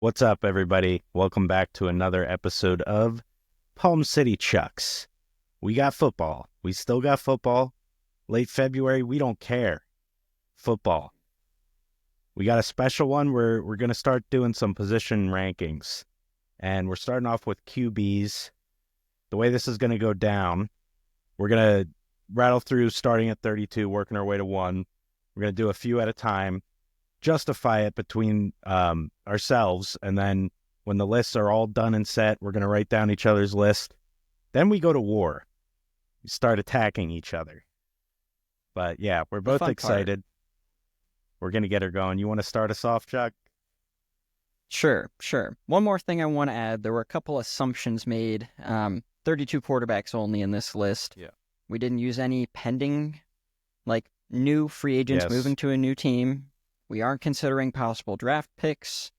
What's up, everybody? Welcome back to another episode of Palm City Chucks. We got football. We still got football. Late February, we don't care. Football. We got a special one where we're going to start doing some position rankings. And we're starting off with QBs. The way this is going to go down, we're going to rattle through starting at 32, working our way to 1. We're going to do a few at a time. Justify it between ourselves, and then when the lists are all done and set, we're going to write down each other's list. Then we go to war. We start attacking each other. But yeah, we're both excited. We're going to get her going. You want to start us off, Chuck? Sure. One more thing I want to add. There were a couple assumptions made. 32 quarterbacks only in this list. Yeah. We didn't use any pending, new free agents moving to a new team. We aren't considering possible draft picks.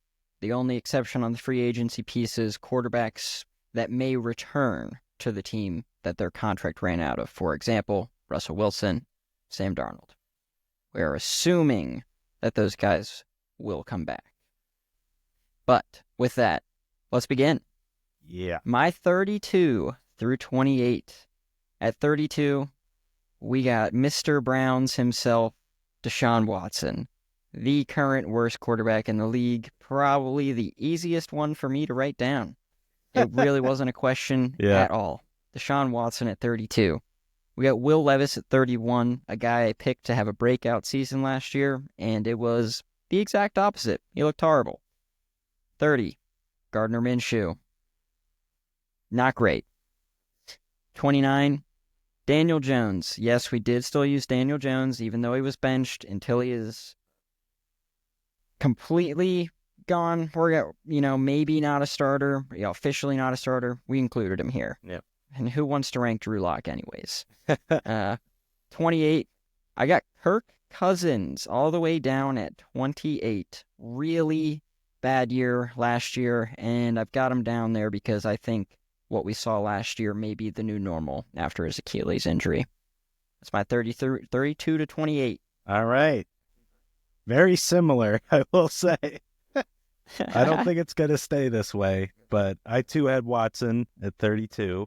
The only exception on the free agency piece is quarterbacks that may return to the team that their contract ran out of. For example, Russell Wilson, Sam Darnold. We're assuming that those guys will come back. But with that, let's begin. Yeah. My 32 through 28. At 32, we got Mr. Browns himself, Deshaun Watson. The current worst quarterback in the league, probably the easiest one for me to write down. It really wasn't a question at all. Deshaun Watson at 32. We got Will Levis at 31, a guy I picked to have a breakout season last year, and it was the exact opposite. He looked horrible. 30, Gardner Minshew. Not great. 29, Daniel Jones. Yes, we did still use Daniel Jones, even though he was benched until he is completely gone. We're maybe not a starter, officially not a starter. We included him here. Yep. And who wants to rank Drew Lock anyways? 28, I got Kirk Cousins all the way down at 28. Really bad year last year, and I've got him down there because I think what we saw last year may be the new normal after his Achilles injury. That's my 32 to 28. All right. Very similar, I will say. I don't think it's going to stay this way, but I too had Watson at 32,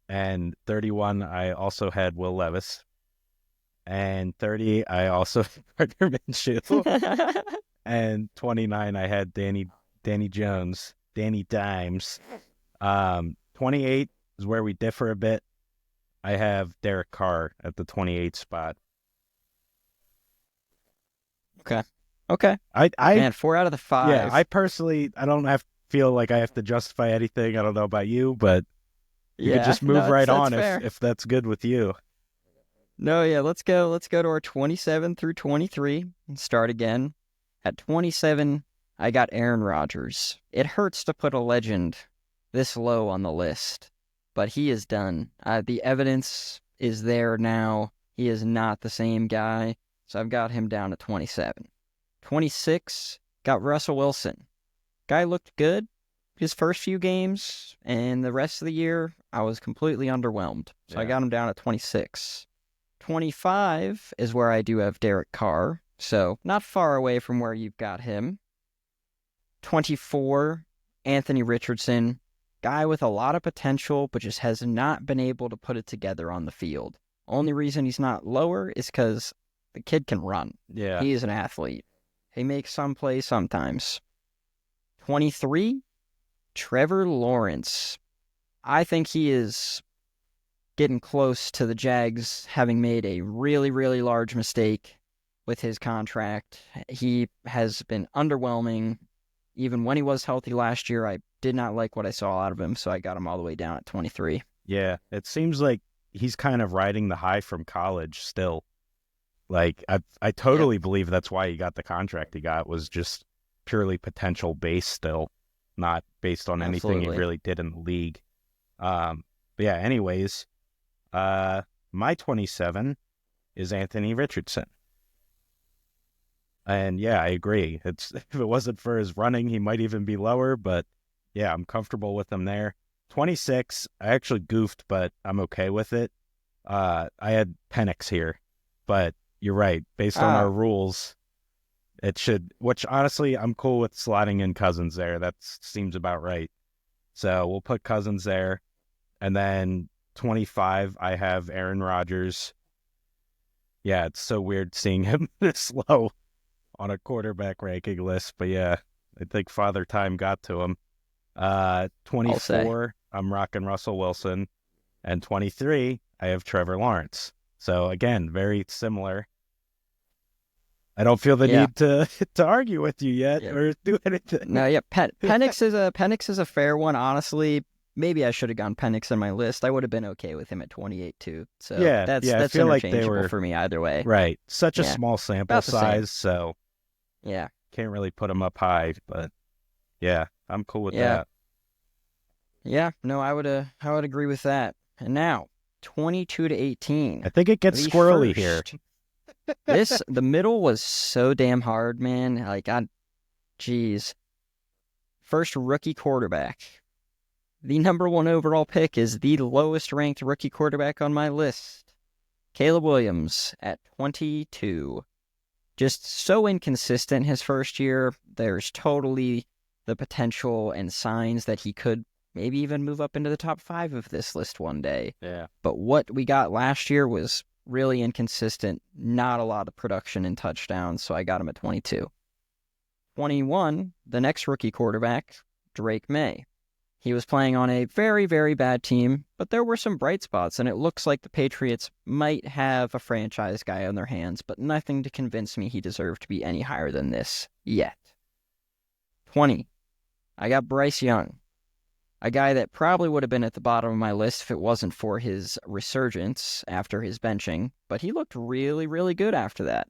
and 31 I also had Will Levis, and 30 I also had Gardner Minshew, and 29 I had Danny Jones, Danny Dimes. 28 is where we differ a bit. I have Derek Carr at the 28 spot. Okay. Man, 4 out of the 5. Yeah, I personally, I don't feel like I have to justify anything. I don't know about you, but you could just move right on if that's good with you. No, yeah, let's go to our 27 through 23 and start again. At 27, I got Aaron Rodgers. It hurts to put a legend this low on the list, but he is done. The evidence is there now. He is not the same guy, so I've got him down to 27. 26, got Russell Wilson. Guy looked good his first few games, and the rest of the year, I was completely underwhelmed. So I got him down at 26. 25 is where I do have Derek Carr, so not far away from where you've got him. 24, Anthony Richardson. Guy with a lot of potential, but just has not been able to put it together on the field. Only reason he's not lower is because the kid can run. Yeah. He is an athlete. He makes some plays sometimes. 23, Trevor Lawrence. I think he is getting close to the Jags having made a really, really large mistake with his contract. He has been underwhelming. Even when he was healthy last year, I did not like what I saw out of him, so I got him all the way down at 23. Yeah, it seems like he's kind of riding the high from college still. Like, I totally believe that's why he got the contract he got, was just purely potential based still, not based on anything he really did in the league. But yeah, anyways, my 27 is Anthony Richardson. And yeah, I agree. If it wasn't for his running, he might even be lower, but yeah, I'm comfortable with him there. 26, I actually goofed, but I'm okay with it. I had Penix here, but you're right. Based on our rules, It should, which honestly, I'm cool with slotting in Cousins there. That seems about right. So we'll put Cousins there. And then 25, I have Aaron Rodgers. Yeah, it's so weird seeing him this low on a quarterback ranking list. But yeah, I think Father Time got to him. I'll say. 24, I'm rocking Russell Wilson. And 23, I have Trevor Lawrence. So again, very similar. I don't feel the Yeah. need to to argue with you yet Yeah. or do anything. No, yeah, Penix is a fair one, honestly. Maybe I should have gone Penix in my list. I would have been okay with him at 28 too. So Yeah, that's yeah, I that's feel like they interchangeable were for me either way. right. Such a Yeah, small sample about the same. size, so Yeah, can't really put them up high, but yeah, I'm cool with yeah, that. yeah. No, I would agree with that. And now, 22 to I 18. think it gets The squirrely here. first. The middle was so damn hard, man. Geez. First rookie quarterback. The number one overall pick is the lowest ranked rookie quarterback on my list. Caleb Williams at 22. Just so inconsistent his first year. There's totally the potential and signs that he could maybe even move up into the top 5 of this list one day. Yeah. But what we got last year was really inconsistent. Not a lot of production and touchdowns, so I got him at 22. 21, the next rookie quarterback, Drake May. He was playing on a very, very bad team, but there were some bright spots, and it looks like the Patriots might have a franchise guy on their hands, but nothing to convince me he deserved to be any higher than this yet. 20. I got Bryce Young, a guy that probably would have been at the bottom of my list if it wasn't for his resurgence after his benching, but he looked really, really good after that.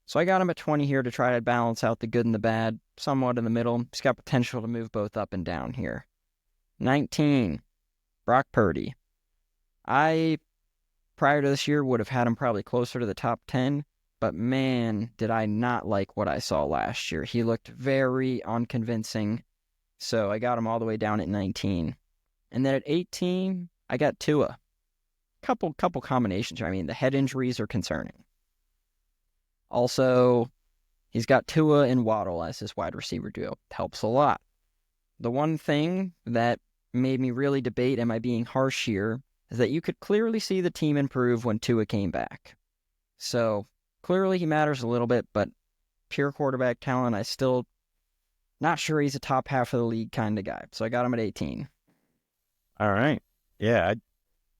So I got him at 20 here to try to balance out the good and the bad, somewhat in the middle. He's got potential to move both up and down here. 19, Brock Purdy. I, prior to this year, would have had him probably closer to the top 10, but man, did I not like what I saw last year. He looked very unconvincing, so I got him all the way down at 19. And then at 18, I got Tua. Couple combinations. I mean, the head injuries are concerning. Also, he's got Tua and Waddle as his wide receiver duo. Helps a lot. The one thing that made me really debate, am I being harsh here, is that you could clearly see the team improve when Tua came back. So clearly he matters a little bit, but pure quarterback talent, I still not sure he's a top half of the league kind of guy. So I got him at 18. All right. Yeah,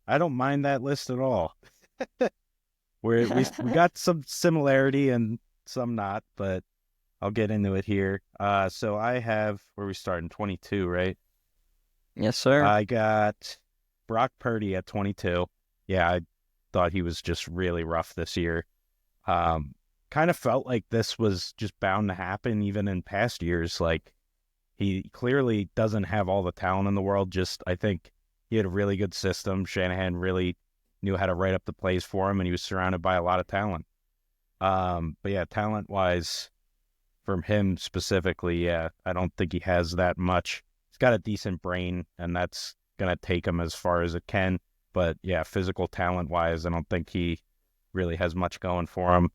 I don't mind that list at all. We got some similarity and some not, but I'll get into it here. So I have where we start in 22, right? Yes, sir. I got Brock Purdy at 22. Yeah, I thought he was just really rough this year. Kind of felt like this was just bound to happen even in past years. Like he clearly doesn't have all the talent in the world. Just I think he had a really good system. Shanahan really knew how to write up the plays for him, and he was surrounded by a lot of talent. But yeah, talent wise, from him specifically, yeah, I don't think he has that much. He's got a decent brain, and that's gonna take him as far as it can. But yeah, physical talent wise, I don't think he really has much going for him.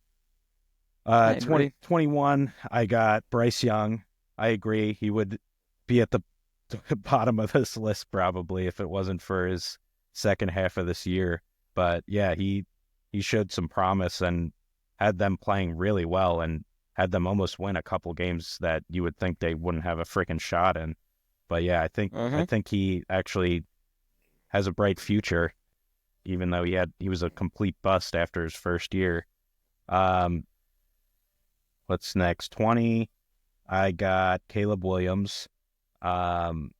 I 20, agree. 21, I got Bryce Young. I agree. He would be at the bottom of this list probably if it wasn't for his second half of this year. But yeah, he showed some promise and had them playing really well and had them almost win a couple games that you would think they wouldn't have a freaking shot in. But yeah, I Uh-huh. think he actually has a bright future, even though he was a complete bust after his first year. Um, what's next? 20. I got Caleb Williams. Um,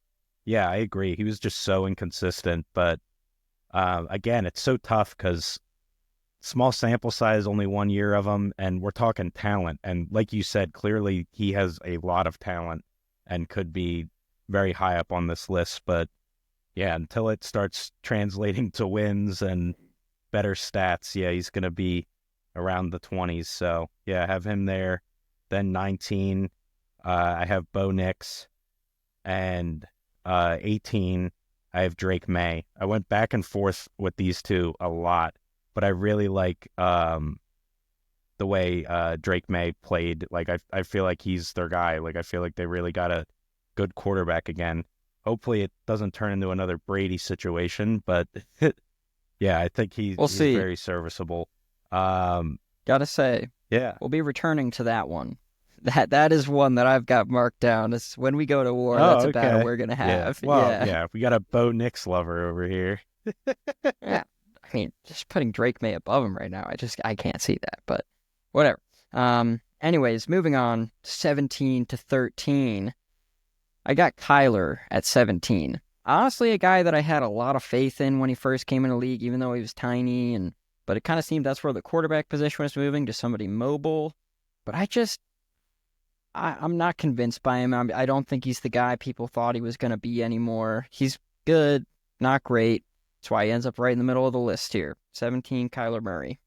yeah, I agree. He was just so inconsistent, but again, it's so tough because small sample size, only 1 year of him, and we're talking talent. And like you said, clearly he has a lot of talent and could be very high up on this list. But yeah, until it starts translating to wins and better stats, yeah, he's going to be around the 20s. So yeah, have him there. Then 19, I have Bo Nix, and 18, I have Drake May. I went back and forth with these two a lot, but I really like the the way Drake May played. Like I feel like he's their guy. Like I feel like they really got a good quarterback again. Hopefully it doesn't turn into another Brady situation, but yeah, I think We'll he's see. very serviceable. Um, Gotta say, yeah. we'll be returning to that one. That is one that I've got marked down. It's when we go to war, Oh, that's a battle okay. we're gonna Yeah. have. Well, Yeah. yeah, we got a Bo Nix lover over here. Yeah. I mean, just putting Drake May above him right now, I can't see that, but whatever. Anyways, moving on, 17 to 13. I got Kyler at 17. Honestly, a guy that I had a lot of faith in when he first came in the league, even though he was tiny, but it kind of seemed that's where the quarterback position was moving to somebody mobile. But I'm not convinced by him. I don't think he's the guy people thought he was going to be anymore. He's good, not great. That's why he ends up right in the middle of the list here. 17, Kyler Murray.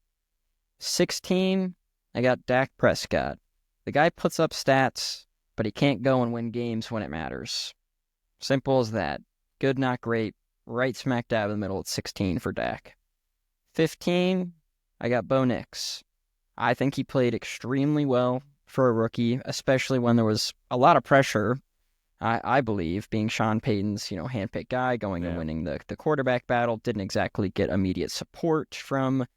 16, I got Dak Prescott. The guy puts up stats, but he can't go and win games when it matters. Simple as that. Good, not great. Right smack dab in the middle at 16 for Dak. 15, I got Bo Nix. I think he played extremely well for a rookie, especially when there was a lot of pressure, I believe, being Sean Payton's, handpicked guy going and winning the quarterback battle. Didn't exactly get immediate support from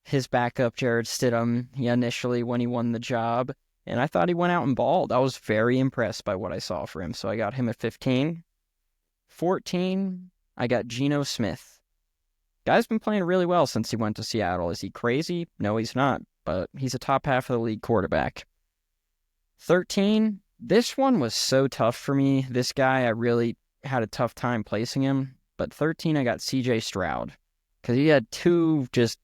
his backup, Jared Stidham, initially when he won the job. And I thought he went out and balled. I was very impressed by what I saw for him. So I got him at 15. 14, I got Geno Smith. Guy's been playing really well since he went to Seattle. Is he crazy? No, he's not. But he's a top half of the league quarterback. 13, this one was so tough for me. This guy, I really had a tough time placing him. But 13, I got CJ Stroud. Because he had two just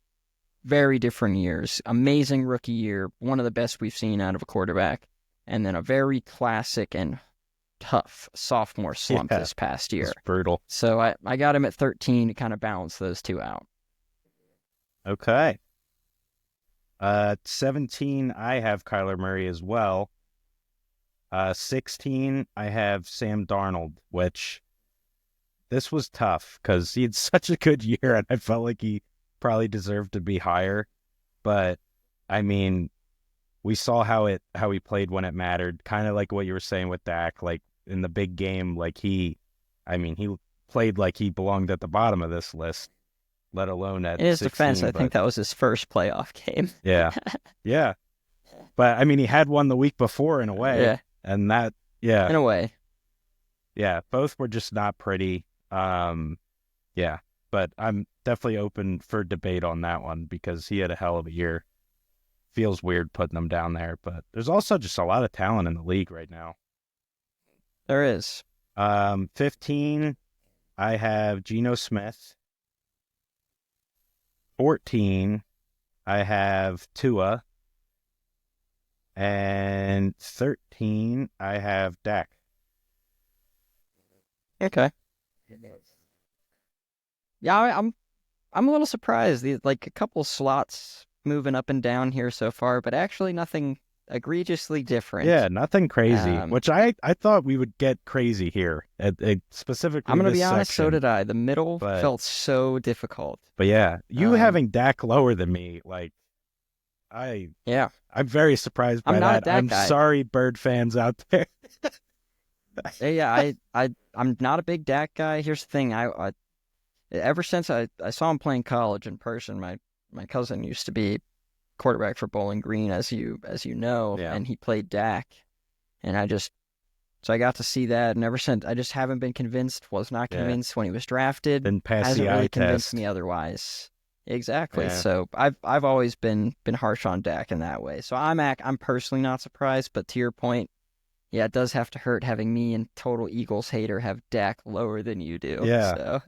very different years. Amazing rookie year. One of the best we've seen out of a quarterback. And then a very classic and tough sophomore slump this past year. It's brutal. So I got him at 13 to kind of balance those two out. Okay. 17, I have Kyler Murray as well. 16, I have Sam Darnold, which this was tough because he had such a good year and I felt like he probably deserved to be higher. But I mean, we saw how he played when it mattered, kind of like what you were saying with Dak, like in the big game, like he played like he belonged at the bottom of this list, let alone at in his 16, defense, I think that was his first playoff game. Yeah. Yeah. But I mean, he had one the week before in a way. Yeah. And that, yeah. In a way. Yeah. Both were just not pretty. Yeah. But I'm definitely open for debate on that one because he had a hell of a year. Feels weird putting them down there, but there's also just a lot of talent in the league right now. There is. 15, I have Geno Smith. 14, I have Tua. And 13, I have Dak. Okay. Yeah, I'm a little surprised. Like a couple slots moving up and down here so far, but actually nothing egregiously different. Yeah, nothing crazy, which I thought we would get crazy here, specifically I'm going to this be honest, section. so did I. The middle felt so difficult. But yeah, you having Dak lower than me, like, I'm very surprised by that. I'm sorry, Bird fans out there. Yeah, I'm not a big Dak guy. Here's the thing, I ever since I saw him playing college in person, my cousin used to be quarterback for Bowling Green, as you know, and he played Dak, and so I got to see that, and ever since I just haven't been convinced. Was not convinced when he was drafted. Didn't pass hasn't the really eye convinced test. me otherwise. Exactly. Yeah. So I've always been harsh on Dak in that way. So I'm personally not surprised, but to your point, yeah, it does have to hurt having me and total Eagles hater have Dak lower than you do. Yeah. So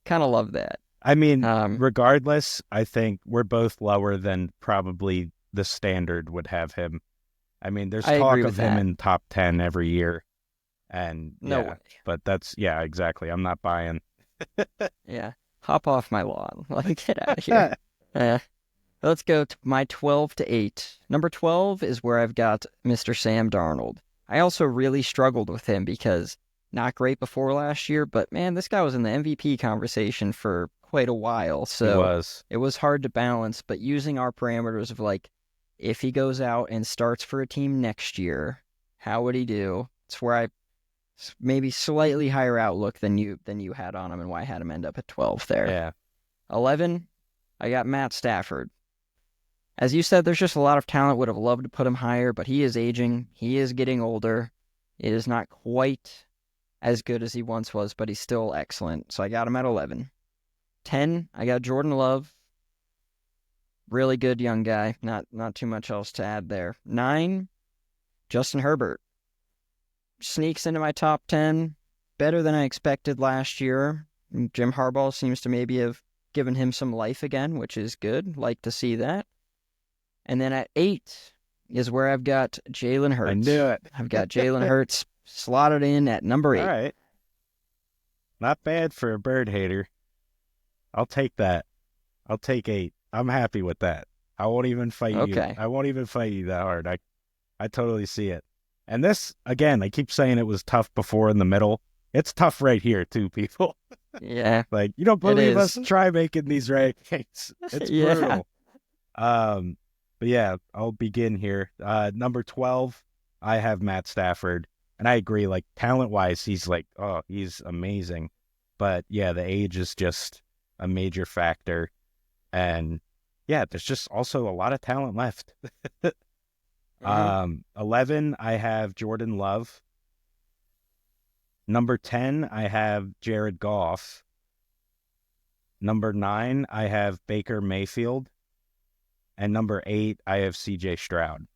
kind of love that. I mean, regardless, I think we're both lower than probably the standard would have him. I mean, there's talk of him in top 10 every year. And no way. But that's, exactly. I'm not buying. Yeah. Hop off my lawn. Get out of here. Let's go to my 12 to 8. Number 12 is where I've got Mr. Sam Darnold. I also really struggled with him because not great before last year, but man, this guy was in the MVP conversation for quite a while. So it was hard to balance, but using our parameters of if he goes out and starts for a team next year, how would he do? It's where I maybe slightly higher outlook than you had on him and why I had him end up at 12 there. Yeah. 11, I got Matt Stafford. As you said, there's just a lot of talent. Would have loved to put him higher, but he is aging. He is getting older. It is not quite as good as he once was, but he's still excellent. So I got him at 11. 10, I got Jordan Love. Really good young guy. Not too much else to add there. 9, Justin Herbert. Sneaks into my top 10. Better than I expected last year. Jim Harbaugh seems to maybe have given him some life again, which is good. Like to see that. And then at 8 is where I've got Jalen Hurts. I knew it. I've got Jalen Hurts slotted in at number 8. All right. Not bad for a bird hater. I'll take that. I'll take 8. I'm happy with that. I won't even fight you. Okay. I won't even fight you that hard. I totally see it. And this, again, I keep saying it was tough before in the middle. It's tough right here, too, people. Yeah. Like, you don't believe us? Try making these rankings. It's Yeah. brutal. But yeah, I'll begin here. Number 12, I have Matt Stafford. And I agree, like, talent-wise, he's amazing. But yeah, the age is just a major factor. And yeah, there's just also a lot of talent left. 11, I have Jordan Love. Number 10, I have Jared Goff. Number 9, I have Baker Mayfield. And number 8, I have CJ Stroud.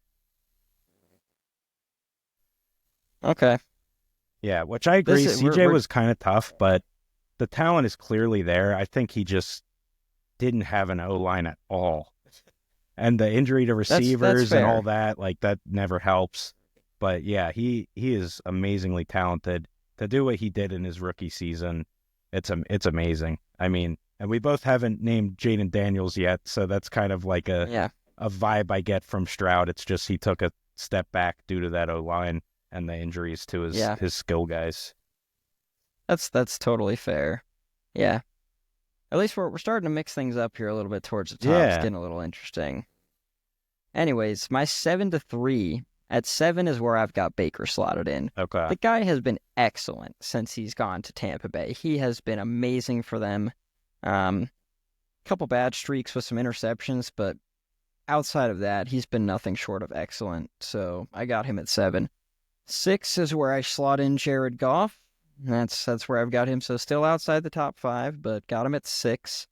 Okay. Yeah, which I agree. CJ we're was kind of tough, but the talent is clearly there. I think he just didn't have an O-line at all. And the injury to receivers and all that, like, that never helps. But yeah, he is amazingly talented. To do what he did in his rookie season, it's amazing. I mean, and we both haven't named Jaden Daniels yet, so that's kind of like a vibe I get from Stroud. It's just he took a step back due to that O-line and the injuries to his skill guys. That's totally fair. Yeah. At least we're starting to mix things up here a little bit towards the top. Yeah. It's getting a little interesting. Anyways, my 7 to 3. At 7 is where I've got Baker slotted in. Okay. The guy has been excellent since he's gone to Tampa Bay. He has been amazing for them. Couple bad streaks with some interceptions, but outside of that, he's been nothing short of excellent. So I got him at 7. 6 is where I slot in Jared Goff. That's where I've got him. So still outside the top 5, but got him at 6.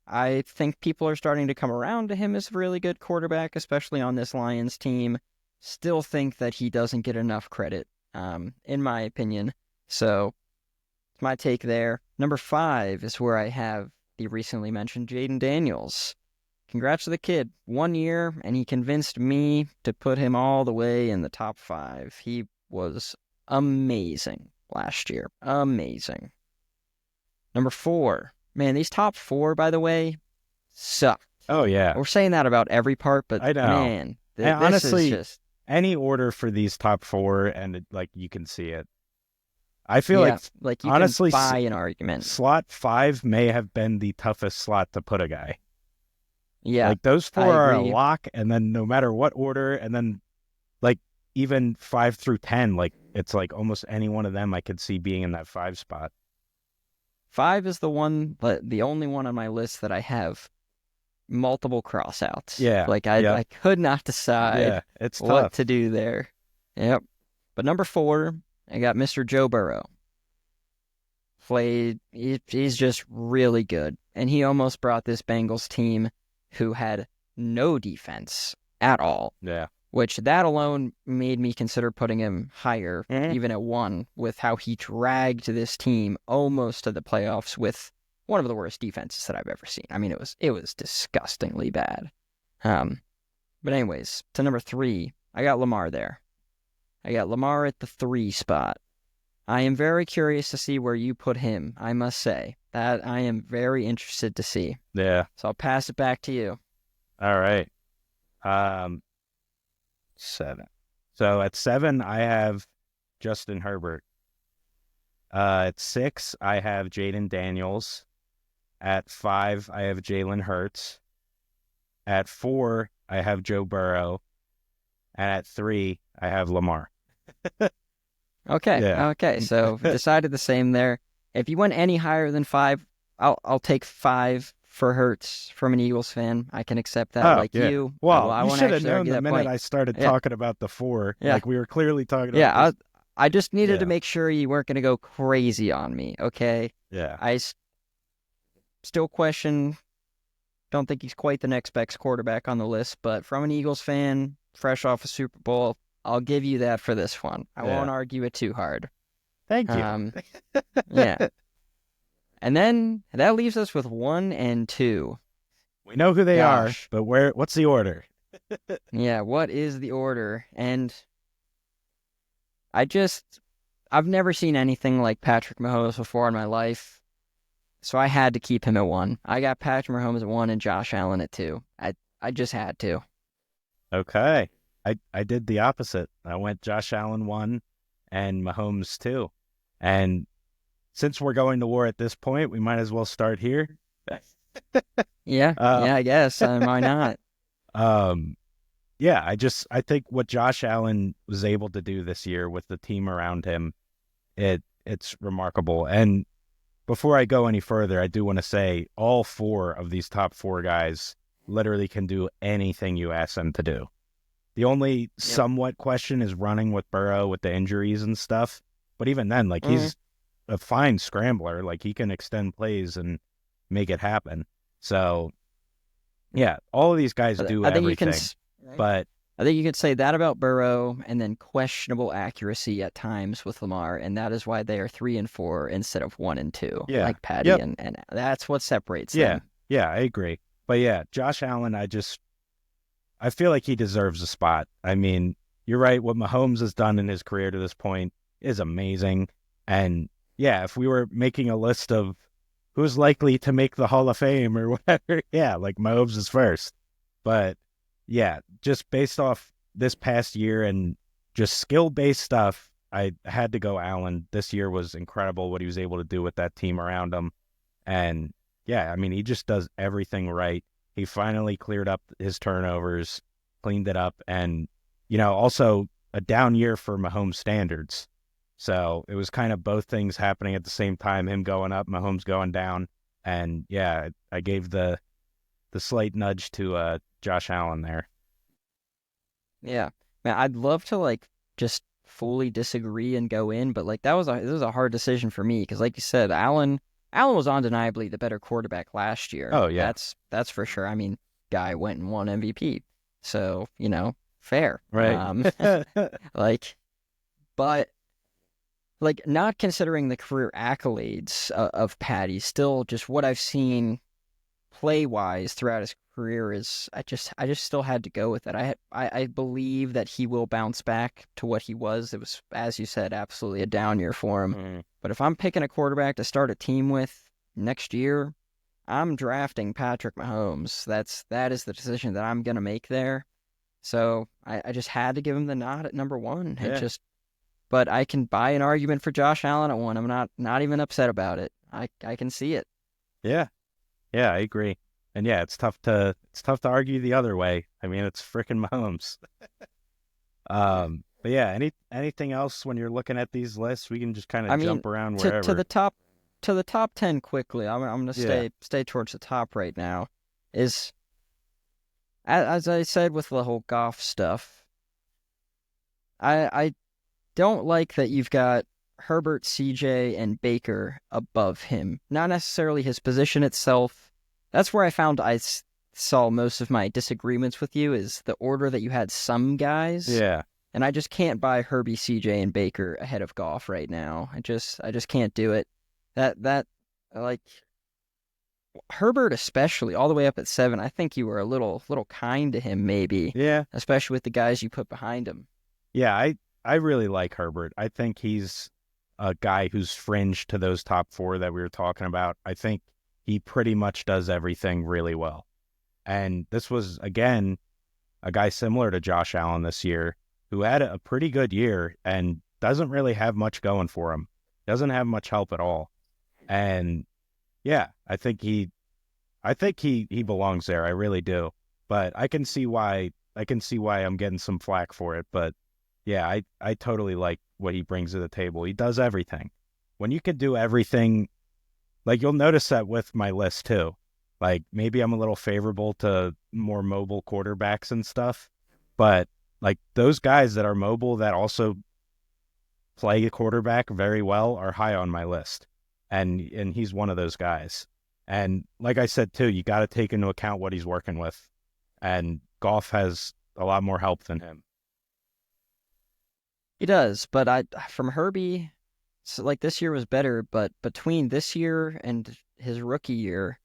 I think people are starting to come around to him as a really good quarterback, especially on this Lions team. Still think that he doesn't get enough credit, in my opinion. So it's my take there. Number 5 is where I have the recently mentioned Jaden Daniels. Congrats to the kid. 1 year, and he convinced me to put him all the way in the top 5. He was amazing last year. Amazing. Number 4. Man, these top 4, by the way, suck. Oh, yeah. We're saying that about every part, but I know. Man, this honestly, is just... any order for these top 4, and you can see it. I feel like you honestly, can buy an argument. Slot 5 may have been the toughest slot to put a guy. Yeah. Like, those 4 are a lock, and then no matter what order, and then, like, even 5 through 10, like, it's like almost any one of them I could see being in that 5 spot. 5 is the only one on my list that I have multiple crossouts. Yeah. Like, I could not decide it's what tough to do there. Yep. But number 4, I got Mr. Joe Burrow. He's just really good. And he almost brought this Bengals team who had no defense at all. Yeah. Which that alone made me consider putting him higher, even at 1, with how he dragged this team almost to the playoffs with one of the worst defenses that I've ever seen. I mean, it was disgustingly bad. But anyways, to number 3, I got Lamar there. I got Lamar at the 3 spot. I am very curious to see where you put him, I must say. That I am very interested to see. Yeah. So I'll pass it back to you. All right. 7. So at 7, I have Justin Herbert. At 6, I have Jaden Daniels. At 5, I have Jalen Hurts. At 4, I have Joe Burrow, and at 3, I have Lamar. Okay, Yeah. okay. So decided the same there. If you went any higher than 5, I'll take 5 for Hurts from an Eagles fan. I can accept that. Oh, Like yeah. you, Well, I you won't should have actually known argue the that minute point. I started Yeah, talking about the 4. yeah, Like, we were clearly talking about yeah. this. I just needed to Yeah. make sure you weren't going to go crazy on me. Okay, Yeah. I still question. Don't think he's quite the next best quarterback on the list, but from an Eagles fan, fresh off a Super Bowl, I'll give you that for this one. I Yeah. won't argue it too hard. Thank you. Um, yeah. And then that leaves us with 1 and 2. We know who they are, Gosh. but what's the order? Yeah, what is the order? And I just, I've never seen anything like Patrick Mahomes before in my life. So I had to keep him at 1. I got Patrick Mahomes at 1 and Josh Allen at 2. I just had to. Okay. I did the opposite. I went Josh Allen 1 and Mahomes 2. And since we're going to war at this point, we might as well start here. Yeah, Uh, yeah, I guess. Why not? um, yeah, I think what Josh Allen was able to do this year with the team around him, it's remarkable. And before I go any further, I do want to say all 4 of these top 4 guys literally can do anything you ask them to do. The only Yep. somewhat question is running with Burrow with the injuries and stuff. But even then, like, Mm-hmm. he's a fine scrambler. Like, he can extend plays and make it happen. So, yeah, all of these guys do I think you can. everything. But I think you could say that about Burrow, and then questionable accuracy at times with Lamar, and that is why they are 3 and 4 instead of 1 and 2, yeah, like Patty, yep, and that's what separates yeah, them. yeah, I agree. But yeah, Josh Allen, I feel like he deserves a spot. I mean, you're right. What Mahomes has done in his career to this point is amazing. And yeah, if we were making a list of who's likely to make the Hall of Fame or whatever, yeah, like Mahomes is first. But yeah, just based off this past year and just skill-based stuff, I had to go Allen. This year was incredible what he was able to do with that team around him. And yeah, I mean, he just does everything right. He finally cleared up his turnovers, cleaned it up, and, also a down year for Mahomes standards. So it was kind of both things happening at the same time, him going up, Mahomes going down. And yeah, I gave the slight nudge to Josh Allen there. Yeah, man, I'd love to like just fully disagree and go in, but like this was a hard decision for me because, like you said, Allen was undeniably the better quarterback last year. Oh, yeah. That's for sure. I mean, guy went and won MVP, so fair. Right. Like, but like not considering the career accolades of Patty, still just what I've seen play wise throughout his career is I just still had to go with it. I believe that he will bounce back to what he was. It was, as you said, absolutely a down year for him. Mm. But if I'm picking a quarterback to start a team with next year, I'm drafting Patrick Mahomes. That is the decision that I'm gonna make there. So I just had to give him the nod at number 1. Yeah. But I can buy an argument for Josh Allen at 1. I'm not even upset about it. I can see it. Yeah. Yeah, I agree. And yeah, it's tough to argue the other way. I mean, it's freaking Mahomes. But yeah, anything else when you're looking at these lists? We can just kind I of mean, jump around to wherever. the top 10 quickly. I'm gonna Yeah. stay towards the top right now. Is as I said with the whole Goff stuff. I don't like that you've got Herbert, CJ, and Baker above him. Not necessarily his position itself. That's where I found saw most of my disagreements with you is the order that you had some guys, Yeah. and I just can't buy Herbie, CJ, and Baker ahead of Goff right now. I just can't do it. That like Herbert especially all the way up at 7. I think you were a little kind to him maybe, Yeah. especially with the guys you put behind him. Yeah, I really like Herbert. I think he's a guy who's fringe to those top 4 that we were talking about. I think he pretty much does everything really well. And this was, again, a guy similar to Josh Allen this year who had a pretty good year and doesn't really have much going for him. Doesn't have much help at all. And yeah, I think he belongs there. I really do. But I can see why I'm getting some flack for it. But yeah, I totally like what he brings to the table. He does everything. When you can do everything, like you'll notice that with my list too. Like maybe I'm a little favorable to more mobile quarterbacks and stuff, but like those guys that are mobile that also play quarterback very well are high on my list. And he's one of those guys. And like I said too, you got to take into account what he's working with. And Goff has a lot more help than him. He does, but from Herbie, so like this year was better, but between this year and his rookie year,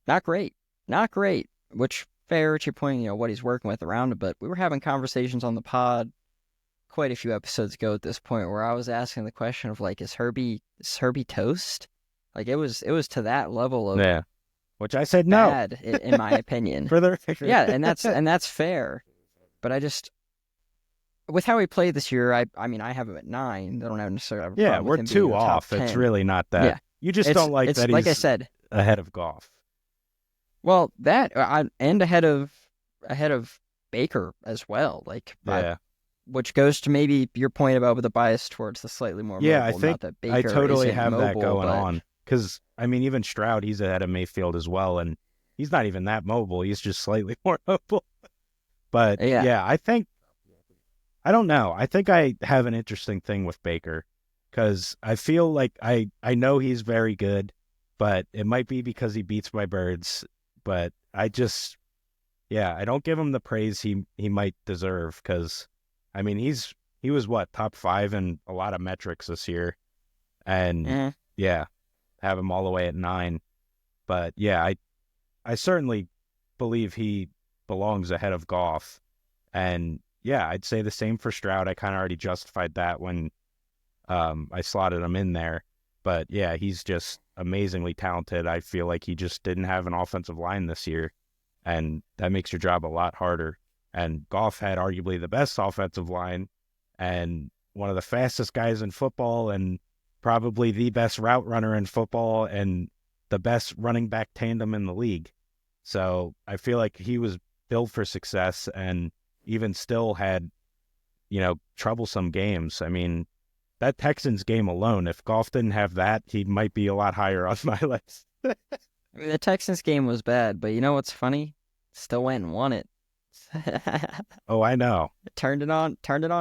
not great, not great. Which fair to your point, what he's working with around it. But we were having conversations on the pod quite a few episodes ago at this point where I was asking the question of like, is Herbie toast? Like it was to that level of Yeah. Which I said no bad in my opinion. for the Yeah, record. and that's fair. But I just with how he played this year, I mean I have him at 9. I don't have necessarily have a Yeah, problem with we're him being in two the top off. It's 10. really not that. Yeah, You just it's don't like it's that like I he's said. ahead of Goff. Well, and ahead of Baker as well. Like Yeah. which goes to maybe your point about with the bias towards the slightly more Yeah, I mobile. Not think that I Baker totally isn't have that mobile, going but on. Because, I mean, even Stroud, he's ahead of Mayfield as well. And he's not even that mobile. He's just slightly more mobile. But yeah, yeah, I don't know. I think I have an interesting thing with Baker because I feel like I know he's very good, but it might be because he beats my birds. But yeah, I don't give him the praise he might deserve because, I mean, he was what, top 5 in a lot of metrics this year. And eh, yeah, have him all the way at 9. But yeah, I certainly believe he belongs ahead of Goff. And yeah, I'd say the same for Stroud. I kind of already justified that when I slotted him in there. But yeah, he's just amazingly talented. I feel like he just didn't have an offensive line this year, and that makes your job a lot harder. And Goff had arguably the best offensive line and one of the fastest guys in football and probably the best route runner in football and the best running back tandem in the league. So I feel like he was built for success and even still had, troublesome games. I mean, that Texans game alone, if Goff didn't have that, he might be a lot higher on my list. I mean the Texans game was bad, but you know what's funny? Still went and won it. Oh, I know. Turned it on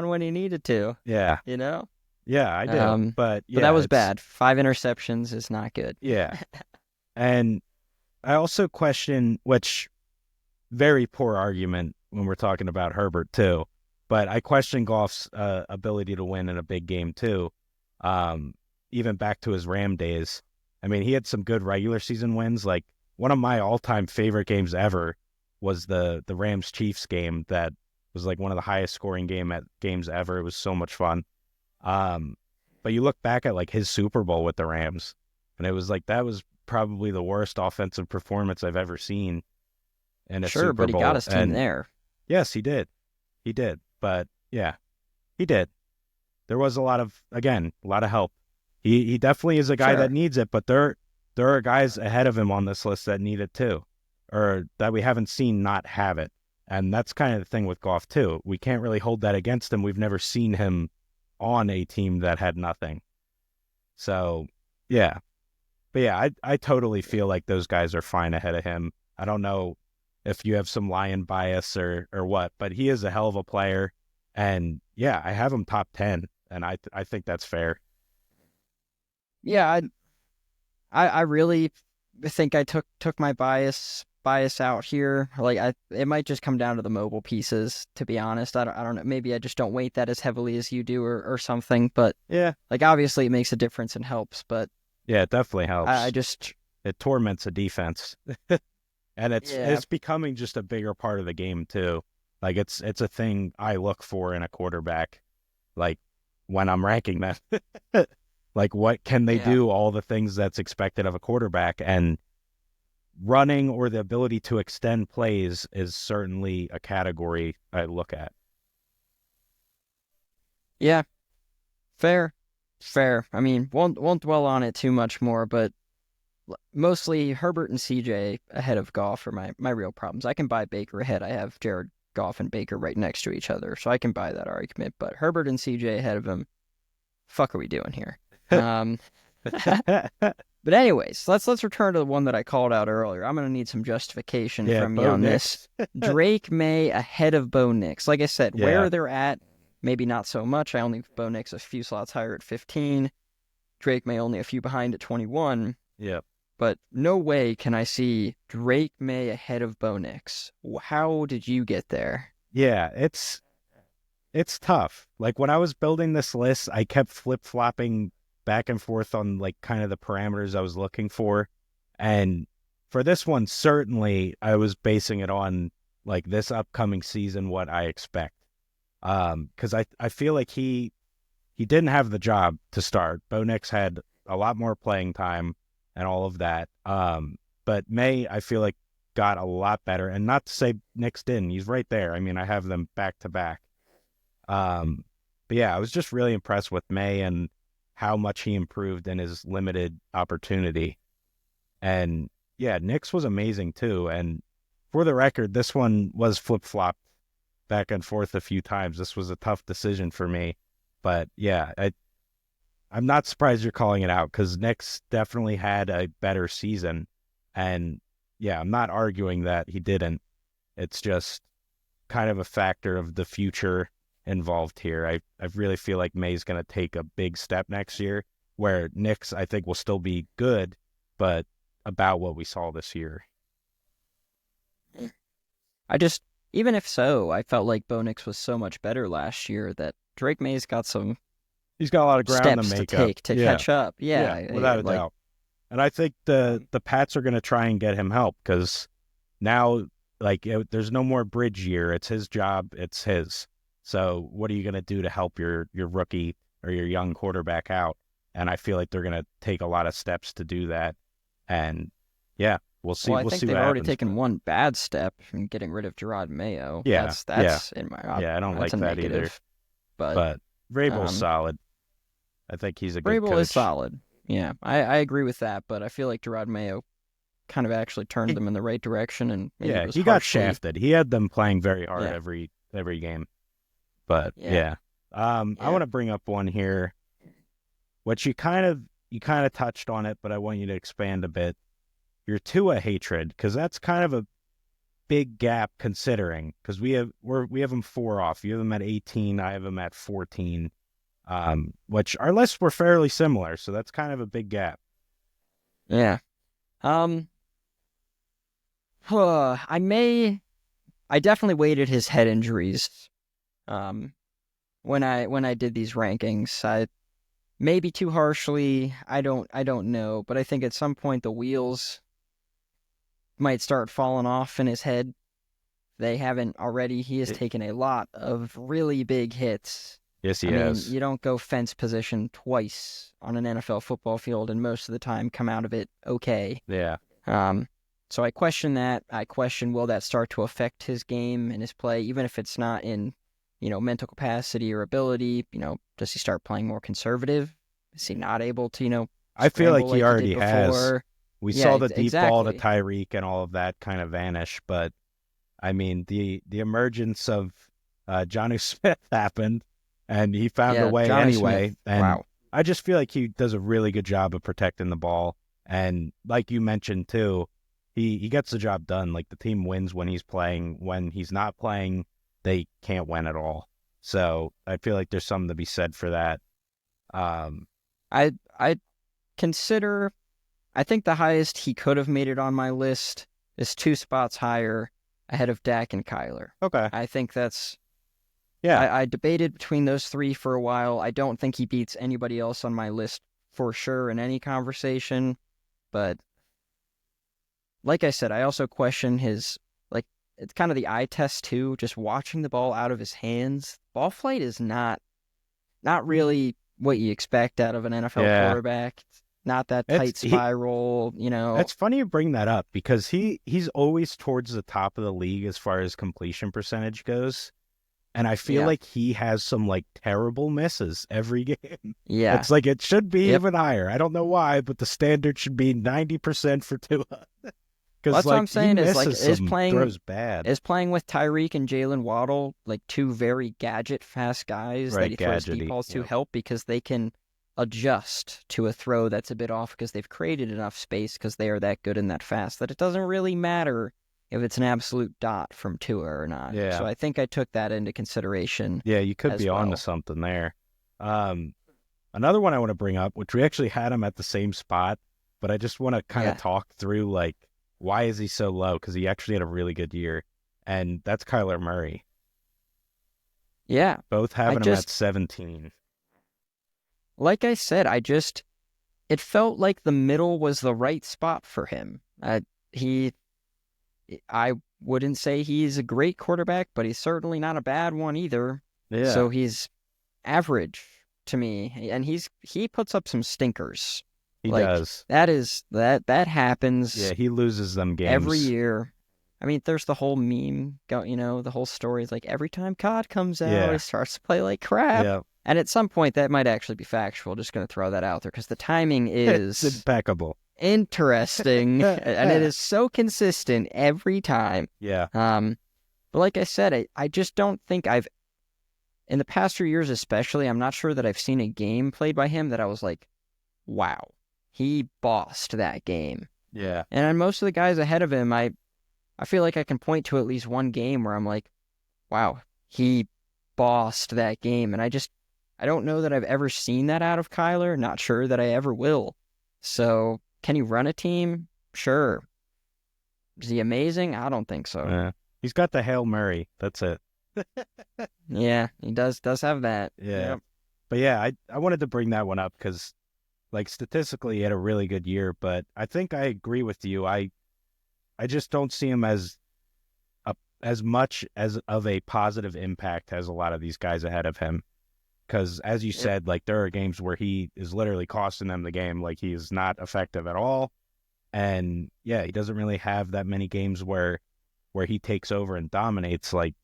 when he needed to. Yeah. You know. Yeah, I do. But But that yeah, was bad. 5 interceptions is not good. yeah. And I also question, which very poor argument when we're talking about Herbert too, but I question Goff's ability to win in a big game too. Um, Even back to his Ram days. I mean, he had some good regular season wins. Like one of my all-time favorite games ever was the Rams Chiefs game that was like one of the highest scoring games ever. It was so much fun. Um, but you look back at like his Super Bowl with the Rams, and it was like that was probably the worst offensive performance I've ever seen in a Sure, Super but he got Bowl. his team And there. yes, he did. He did. But yeah, he did. There was a lot of help. He definitely is a guy that Sure. needs it, but there are guys ahead of him on this list that need it too, or that we haven't seen not have it. And that's kind of the thing with Goff too. We can't really hold that against him. We've never seen him on a team that had nothing. So yeah. But yeah, I totally feel like those guys are fine ahead of him. I don't know if you have some lion bias or what, but he is a hell of a player. And yeah, I have him top 10, and I think that's fair. Yeah, I really think I took my bias out here. Like it might just come down to the mobile pieces, to be honest. I don't know. Maybe I just don't weight that as heavily as you do or something. But Yeah. like obviously it makes a difference and helps. But Yeah, it definitely I helps. just It torments a defense. And yeah, it's becoming just a bigger part of the game too. Like it's a thing I look for in a quarterback, like when I'm ranking them. Like what can they yeah, do, all the things that's expected of a quarterback, and running or the ability to extend plays is certainly a category I look at. yeah. Fair, fair. I mean, won't dwell on it too much more. But mostly Herbert and CJ ahead of Goff are my real problems. I can buy Baker ahead. I have Jared Goff and Baker right next to each other, so I can buy that argument. But Herbert and CJ ahead of him, fuck are we doing here? Um, but anyways, let's return to the one that I called out earlier. I'm gonna need some justification Yeah, from you Bo on this. Nix. Drake May ahead of Bo Nix. Like I said, Yeah, where they're at, maybe not so much. I only have Bo Nix a few slots higher at 15. Drake May only a few behind at 21. yeah. But no way can I see Drake May ahead of Bo Nix. How did you get there? Yeah, it's tough. Like when I was building this list, I kept flip-flopping back and forth on like kind of the parameters I was looking for. And for this one, certainly I was basing it on like this upcoming season, what I expect. Because I feel like he didn't have the job to start. Bo Nix had a lot more playing time and all of that. But May, I feel like got a lot better. And not to say Nix didn't. He's right there. I mean, I have them back to back. But yeah, I was just really impressed with May and how much he improved in his limited opportunity. And yeah, Nix was amazing too. And for the record, this one was flip-flopped back and forth a few times. This was a tough decision for me. But yeah, I'm not surprised you're calling it out because Nix definitely had a better season. And yeah, I'm not arguing that he didn't. It's just kind of a factor of the future involved here. I really feel like May's going to take a big step next year, where Nix, I think, will still be good, but about what we saw this year. I just, even if so, I felt like Bo Nix was so much better last year that Drake May's got some He's got a lot of ground to steps to make up. take to Yeah, catch up. Yeah, yeah, without a like, doubt. And I think the Pats are going to try and get him help because now, like, there's no more bridge year. It's his job. It's his. So what are you going to do to help your rookie or your young quarterback out? And I feel like they're going to take a lot of steps to do that. And yeah, we'll see. well, I We'll think see what they've already happens. taken one bad step in getting rid of Gerard Mayo. Yeah, That's yeah, in my yeah. I don't that's like a that either. negative. But But Vrabel's um, solid. I think he's a good Vrabel is coach. solid. Yeah, I agree with that. But I feel like Gerard Mayo kind of actually turned He, them in the right direction, and maybe yeah, was he got harshly. shafted. He had them playing very hard Yeah, every game. But yeah, yeah, I yeah. want to bring up one here, which you kind of touched on it, but I want you to expand a bit. Your Tua hatred, because that's kind of a big gap considering, because we have him 4 off. You have him at 18. I have him at 14. Which our lists were fairly similar, so that's kind of a big gap. Yeah. Um, I may. I definitely weighted his head injuries. Um, when I did these rankings, I maybe too harshly. I don't know, but I think at some point the wheels might start falling off in his head. They haven't already. He has It, taken a lot of really big hits. yes, I he mean, has. you don't go fence position twice on an NFL football field, and most of the time come out of it okay. Yeah, Um, so I question that. I question, will that start to affect his game and his play, even if it's not in, mental capacity or ability? Does he start playing more conservative? Is he not able to, I feel like scramble he like he did already has. before? We Yeah, saw the deep ball to exactly. Tyreek and all of that kind of vanish, but I mean the emergence of Johnny Smith happened, and he found a Yeah, way Johnny anyway. Smith. And Wow. I just feel like he does a really good job of protecting the ball. And like you mentioned too, he gets the job done. Like the team wins when he's playing. When he's not playing, they can't win at all. So I feel like there's something to be said for that. Um, I consider. I think the highest he could have made it on my list is 2 spots higher ahead of Dak and Kyler. okay, I think that's. yeah, I debated between those three for a while. I don't think he beats anybody else on my list for sure in any conversation. But like I said, I also question his, like, it's kind of the eye test too. Just watching the ball out of his hands. Ball flight is not really what you expect out of an NFL yeah. quarterback. It's not that It's tight he. spiral. It's funny you bring that up because he's always towards the top of the league as far as completion percentage goes. And I feel Yeah. like he has some like terrible misses every game. Yeah. It's like it should be Yep. even higher. I don't know why, but the standard should be 90% for Tua. Well, Because that's what I'm like he saying is like misses some throws bad. is playing with Tyreek and Jalen Waddle, like two very gadget fast guys that Right, he throws deep gadgety. balls to Yep. help because they can adjust to a throw that's a bit off because they've created enough space because they are that good and that fast that it doesn't really matter if it's an absolute dot from Tua or not. So Yeah. I think I took that into consideration Yeah, you could as be on to well. something there. Um, Another one I want to bring up, which we actually had him at the same spot, but I just want to kind of Yeah. talk through like why is he so low? Because he actually had a really good year, and that's Kyler Murray. Yeah. Both I having him at just, 17. like I said, it felt like the middle was the right spot for him. He I wouldn't say he's a great quarterback, but he's certainly not a bad one either. Yeah, So he's average to me, and he puts up some stinkers. he Like does. that Yeah, happens he loses them every games. year. I mean, there's the whole meme, the whole story is like every time COD comes out, he Yeah, starts to play like crap. yeah. And at some point, that might actually be factual. Just going to throw that out there because the timing It's is impeccable. interesting, and it is so consistent every time. Yeah, But like I said, I just don't think I've, in the past few years especially, I'm not sure that I've seen a game played by him that I was like, wow, he bossed that game. yeah, And on most of the guys ahead of him, I feel like I can point to at least one game where I'm like, wow, he bossed that game. And I don't know that I've ever seen that out of Kyler. Not sure that I ever will. So can he run a team? Sure. Is he amazing? I don't think so. yeah. He's got the Hail Mary. That's it. Yeah, he does have that. Yeah. Yep. But yeah, I wanted to bring that one up because like statistically he had a really good year, but I think I agree with you. I just don't see him as much as of a positive impact as a lot of these guys ahead of him. Because as you Yep. said, like there are games where he is literally costing them the game. Like he is not effective at all. And yeah, he doesn't really have that many games where he takes over and dominates like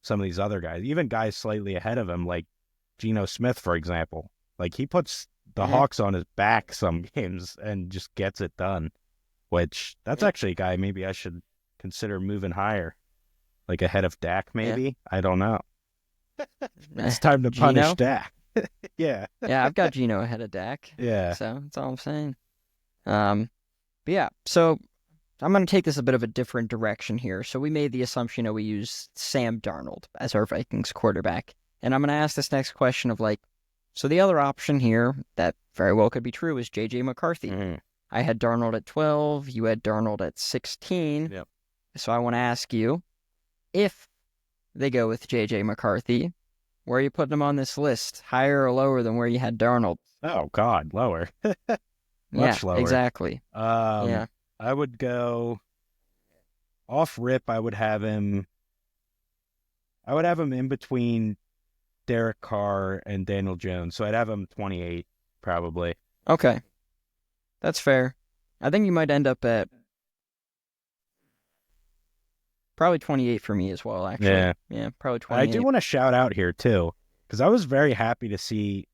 some of these other guys. Even guys slightly ahead of him, like Geno Smith, for example. Like he puts the Hmm. Hawks on his back some games and just gets it done. Which that's Yep. actually a guy maybe I should consider moving higher, like ahead of Dak. Yeah. Maybe I don't know. It's time to punish Gino? Dak. Yeah, Yeah, I've got Gino ahead of Dak. yeah. So that's all I'm saying. Um, but yeah, so I'm going to take this a bit of a different direction here. So we made the assumption that we use Sam Darnold as our Vikings quarterback. And I'm going to ask this next question of like, so the other option here that very well could be true is J.J. McCarthy. Mm-hmm. I had Darnold at 12. You had Darnold at 16. Yep. So I want to ask you, if they go with J.J. McCarthy, where are you putting him on this list? Higher or lower than where you had Darnold? Oh God, lower, Yeah, much lower. exactly. Um, Yeah. I would go off rip. I would have him. I would have him in between Derek Carr and Daniel Jones. So I'd have him 28 probably. Okay. That's fair. I think you might end up at probably 28 for me as well, actually. Yeah. Yeah, probably I do 28. want to shout out here too, because I was very happy to see,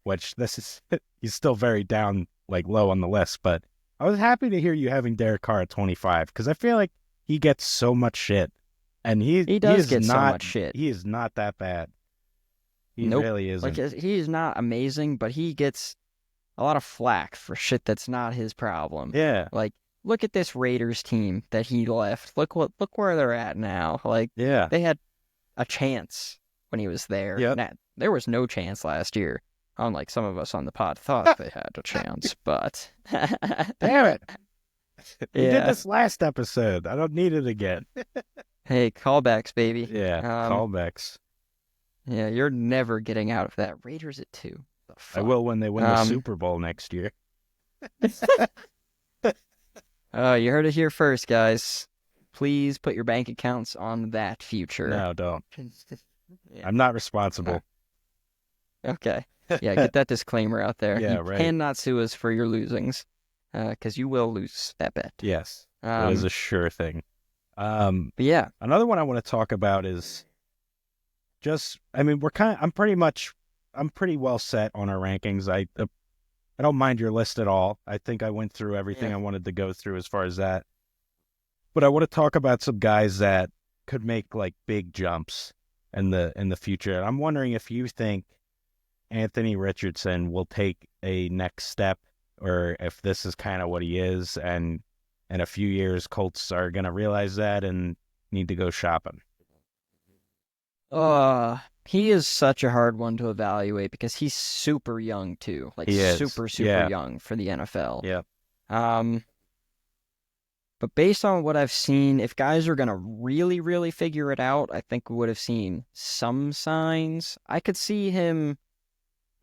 which this is he's still very down, like low on the list, but I was happy to hear you having Derek Carr at 25 because I feel like he gets so much shit, and He he does is get so not much shit. he is not that bad. He Nope. really Like, isn't. he's not amazing, but he gets a lot of flack for shit that's not his problem. Yeah, Like, look at this Raiders team that he left. Look where they're at now. Like, yeah, they had a chance when he was there. yep. Now, there was no chance last year. Unlike some of us on the pod thought they had a chance, but Damn it. We did yeah. this last episode. I don't need it again. Hey, callbacks, baby. Yeah, callbacks. Yeah, you're never getting out of that. Raiders at 2. The I fuck? will when they win the Super Bowl next year. Oh, you heard it here first, guys. Please put your bank accounts on that future. No, don't. Yeah. I'm not responsible. Okay. Yeah, get that disclaimer out there. Yeah, You right. cannot sue us for your losings, because you will lose that bet. Yes, that is a sure thing. But yeah, Another one I want to talk about is I mean, I'm pretty well set on our rankings. I don't mind your list at all. I think I went through everything Yeah. I wanted to go through as far as that. But I want to talk about some guys that could make like big jumps in the future. And I'm wondering if you think Anthony Richardson will take a next step, or if this is kind of what he is, and in a few years, Colts are going to realize that and need to go shopping. He is such a hard one to evaluate because he's super young too, like He is. super, super Yeah. young for the NFL. Yeah. Um, but based on what I've seen, if guys are gonna really, really figure it out, I think we would have seen some signs. I could see him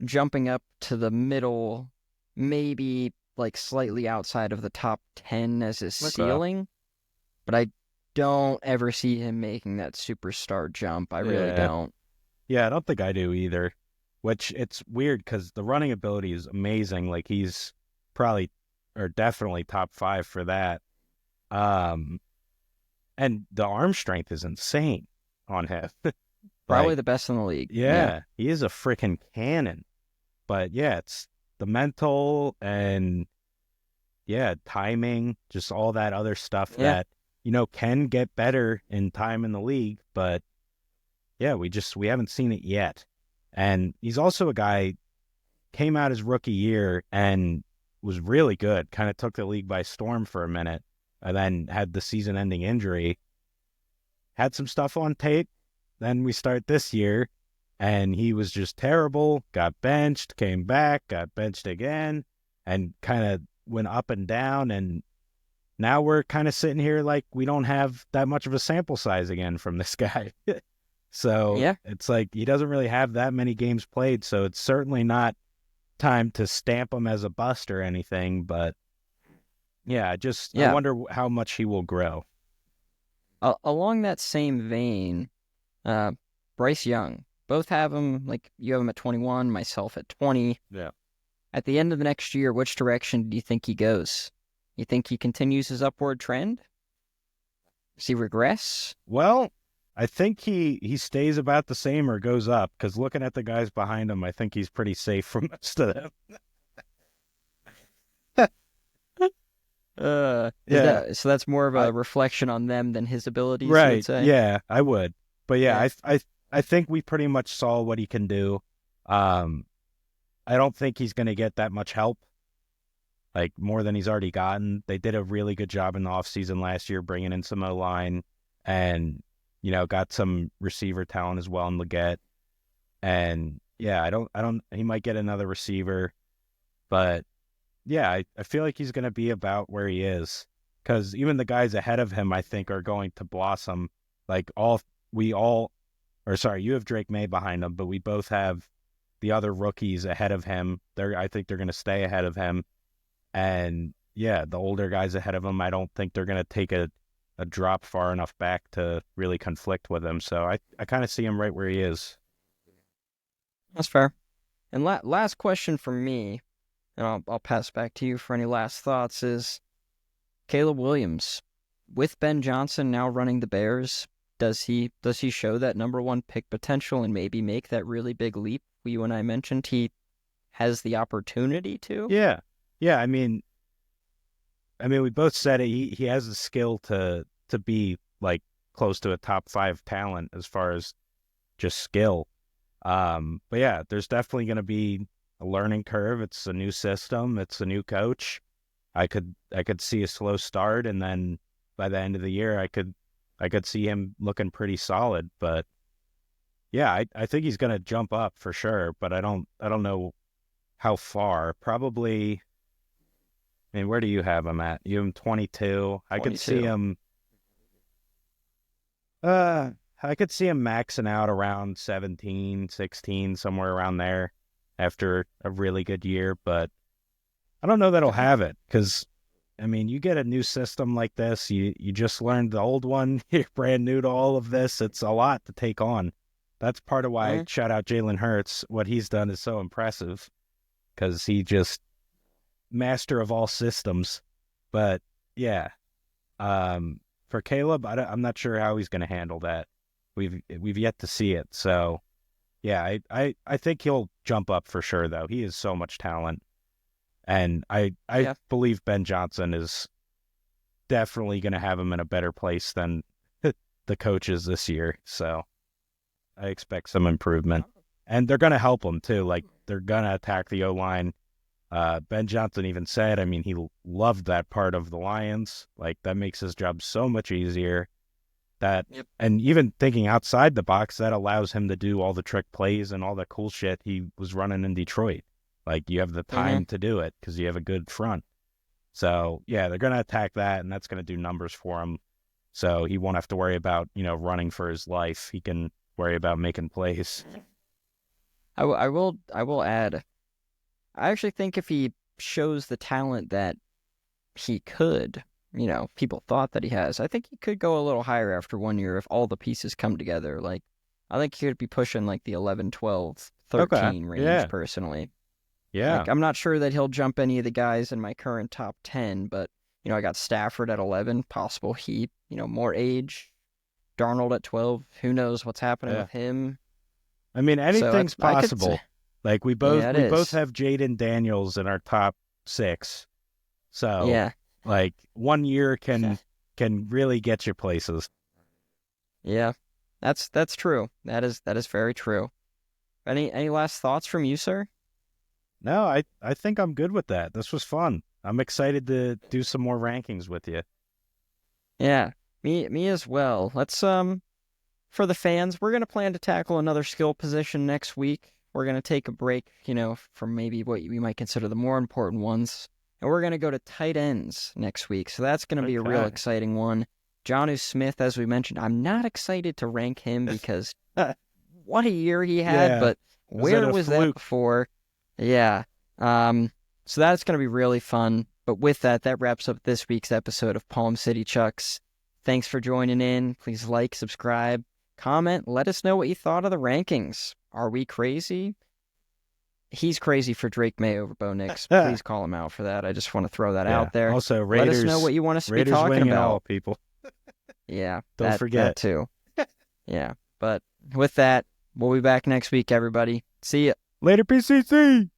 jumping up to the middle, maybe like slightly outside of the top 10 as his Okay. ceiling, but I don't ever see him making that superstar jump. I really Yeah. don't. Yeah. I don't think I do either. Which it's weird because the running ability is amazing. Like he's probably or definitely top five for that. Um, and the arm strength is insane on him. Probably Like, the best in the league. Yeah. yeah, he is a freaking cannon. But yeah, it's the mental and yeah, timing, just all that other stuff Yeah. that, can get better in time in the league. But yeah, we haven't seen it yet. And he's also a guy came out his rookie year and was really good, kind of took the league by storm for a minute, and then had the season ending injury, had some stuff on tape. Then we start this year, and he was just terrible, got benched, came back, got benched again, and kind of went up and down. And now we're kind of sitting here like we don't have that much of a sample size again from this guy. So Yeah. it's like he doesn't really have that many games played. So it's certainly not time to stamp him as a bust or anything. But yeah, I Yeah. wonder how much he will grow. Along that same vein, uh, Bryce Young, both have him, like you have him at 21, myself at 20. Yeah. At the end of the next year, which direction do you think he goes? You think he continues his upward trend? Does he regress? Well, I think he stays about the same or goes up because looking at the guys behind him, I think he's pretty safe from most of them. Is Yeah, that so? That's more of I a reflection on them than his abilities, you would right. say? Yeah, I would. But yeah, Yeah. I think we pretty much saw what he can do. Um, I don't think he's going to get that much help, like more than he's already gotten. They did a really good job in the offseason last year, bringing in some O line and got some receiver talent as well in Leggett. And yeah, I don't. He might get another receiver, but yeah, I feel like he's going to be about where he is because even the guys ahead of him, I think, are going to blossom. Like we all, or sorry, you have Drake May behind him, but we both have the other rookies ahead of him. I think they're going to stay ahead of him, and yeah, the older guys ahead of him, I don't think they're going to take a drop far enough back to really conflict with him. So I kind of see him right where he is. That's fair. And last question from me, and I'll pass back to you for any last thoughts, is Caleb Williams. With Ben Johnson now running the Bears, does he show that number one pick potential and maybe make that really big leap you and I mentioned he has the opportunity to? Yeah, yeah. I mean, we both said it. He has the skill to be like close to a top five talent as far as just skill. But yeah, there's definitely going to be a learning curve. It's a new system. It's a new coach. I could see a slow start, and then by the end of the year, I could see him looking pretty solid. But yeah, I think he's going to jump up for sure. But I don't know how far. Probably. I mean, where do you have him at? You have him 22. 22. Uh, I could see him maxing out around 17, 16, somewhere around there after a really good year, but I don't know that he'll Okay. have it because, I mean, you get a new system like this, you just learned the old one, you're brand new to all of this. It's a lot to take on. That's part of why I Mhm. shout out Jalen Hurts. What he's done is so impressive because he just master of all systems. But yeah, for Caleb, I'm not sure how he's going to handle that. We've yet to see it. So yeah, I think he'll jump up for sure though. He has so much talent. And I Yeah. believe Ben Johnson is definitely going to have him in a better place than the coaches this year. So I expect some improvement. And they're going to help him too. Like they're going to attack the O line. Ben Johnson even said, I mean, he loved that part of the Lions. Like that makes his job so much easier. That Yep. and even thinking outside the box, that allows him to do all the trick plays and all the cool shit he was running in Detroit. Like you have the Mm-hmm. time to do it because you have a good front. So yeah, they're going to attack that, and that's going to do numbers for him. So he won't have to worry about running for his life. He can worry about making plays. I will add. I actually think if he shows the talent that he could, people thought that he has, I think he could go a little higher after 1 year if all the pieces come together. Like, I think he could be pushing like the 11, 12, Okay. 13 range Yeah. personally. Yeah. Like, I'm not sure that he'll jump any of the guys in my current top 10, but, I got Stafford at 11, possible heat, more age. Darnold at 12, who knows what's happening Yeah. with him. I mean, So anything's I could say, possible. Like yeah, it we both is. have Jaden Daniels in our top six. So Yeah. like 1 year can really get you places. Yeah. That's true. That is very true. Any last thoughts from you, sir? No, I think I'm good with that. This was fun. I'm excited to do some more rankings with you. Yeah. Me as well. Let's for the fans, we're gonna plan to tackle another skill position next week. We're gonna take a break, from maybe what we might consider the more important ones. And we're gonna go to tight ends next week. So that's gonna be a real Okay. exciting one. Jonnu Smith, as we mentioned, I'm not excited to rank him because what a year he had, Yeah. but Was that where a was that fluke? before? Yeah. So that's going to be really fun. But with that, that wraps up this week's episode of Palm City Chucks. Thanks for joining in. Please like, subscribe, comment. Let us know what you thought of the rankings. Are we crazy? He's crazy for Drake May over Bo Nix. Please call him out for that. I just want to throw that Yeah. out there. Also, Let us know what you want us to be Raiders talking winning it all, about. people. Yeah, Don't that forget. too. Yeah. But with that, we'll be back next week, everybody. See ya. Later, PCC.